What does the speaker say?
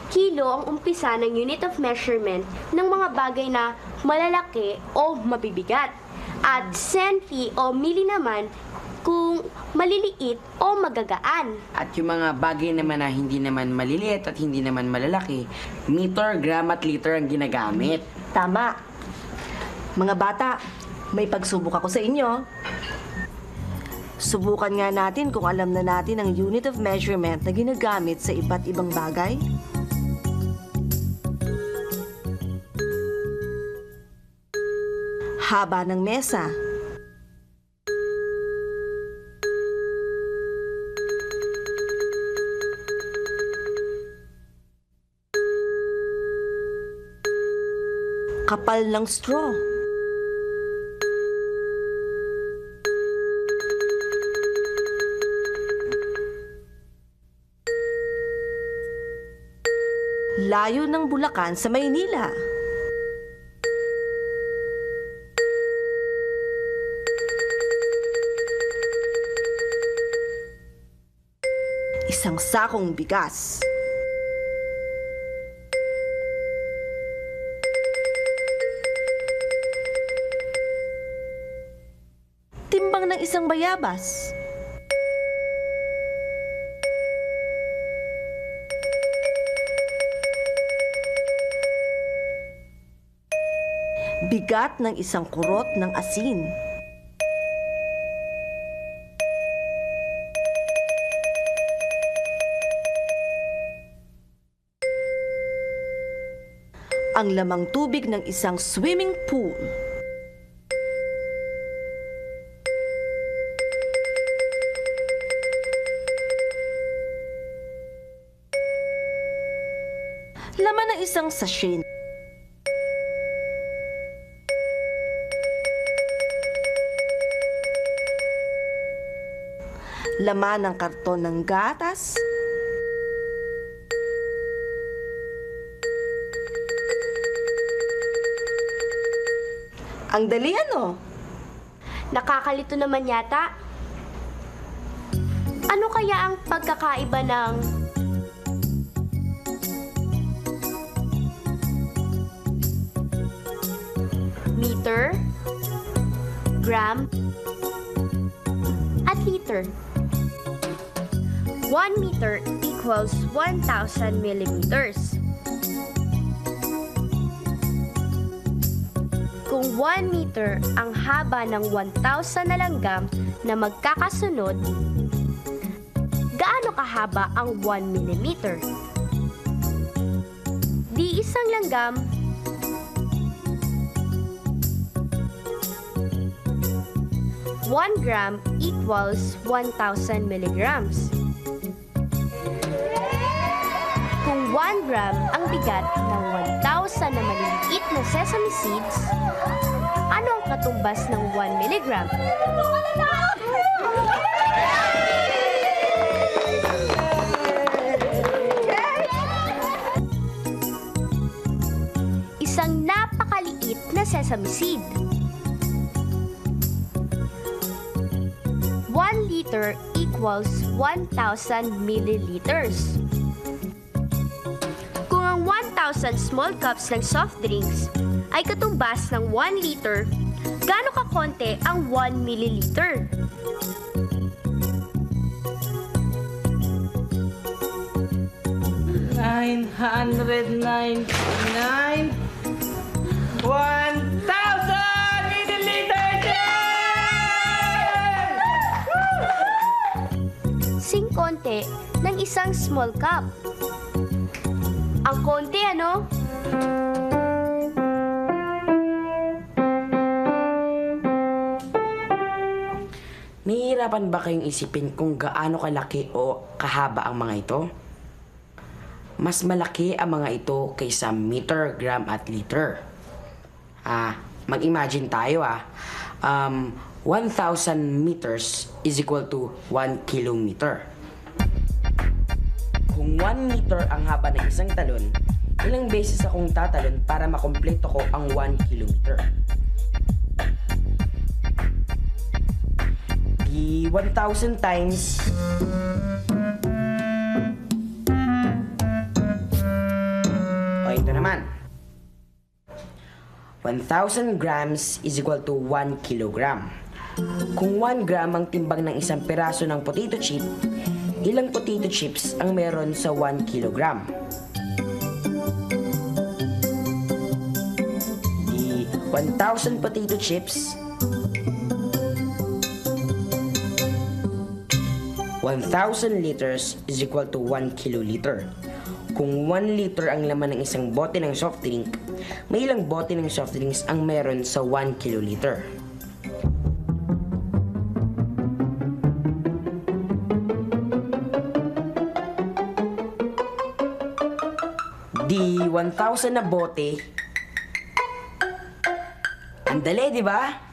Kilo ang umpisa ng unit of measurement ng mga bagay na malalaki o mabibigat. At centi o mili naman kung maliliit o magagaan. At yung mga bagay naman na hindi naman maliliit at hindi naman malalaki, meter, gram at liter ang ginagamit. Tama. Mga bata, may pagsubok ako sa inyo. Subukan nga natin kung alam na natin ang unit of measurement na ginagamit sa iba't ibang bagay. Haba ng mesa. Kapal ng straw. Layo ng Bulacan sa Maynila. Isang sakong bigas. Timbang ng isang bayabas. Bigat ng isang kurot ng asin. Ang lamang tubig ng isang swimming pool. Laman ng isang sachet. Laman ng karton ng gatas. Ang dali ano? Nakakalito naman yata. Ano kaya ang pagkakaiba ng meter, gram, at liter? 1 meter equals 1,000 millimeters. Kung 1 meter ang haba ng 1,000 na langgam na magkakasunod, gaano kahaba ang 1 millimeter? Di isang langgam, one gram equals 1,000 milligrams. Kung 1 gram ang bigat ng 1,000 na maliliit na sesame seeds, ano ang katumbas ng 1 milligram? Isang napakaliit na sesame seed. 1 liter equals 1,000 milliliters. Kung ang 1,000 small cups ng soft drinks ay katumbas ng 1 liter, gaano kakonte ang 1 milliliter? $999 1,000 milliliters! Sing konte ng isang small cup. Ang konti, ano? Nahihirapan ba kayong isipin kung gaano kalaki o kahaba ang mga ito? Mas malaki ang mga ito kaysa meter, gram at liter. Mag-imagine tayo 1,000 meters is equal to 1 kilometer. Kung 1 meter ang haba ng isang talon, ilang beses akong tatalon para makompleto ko ang 1 kilometer? Di 1,000 times naman. 1,000 grams is equal to 1 kilogram. Kung 1 gram ang timbang ng isang piraso ng potato chip, ilang potato chips ang meron sa 1 kilogram? Di 1,000 potato chips, 1,000 liters is equal to 1 kiloliter. Kung 1 liter ang laman ng isang bote ng soft drink, may ilang bote ng soft drinks ang meron sa 1 kiloliter? Di 1,000 na bote. Ang dali, di ba?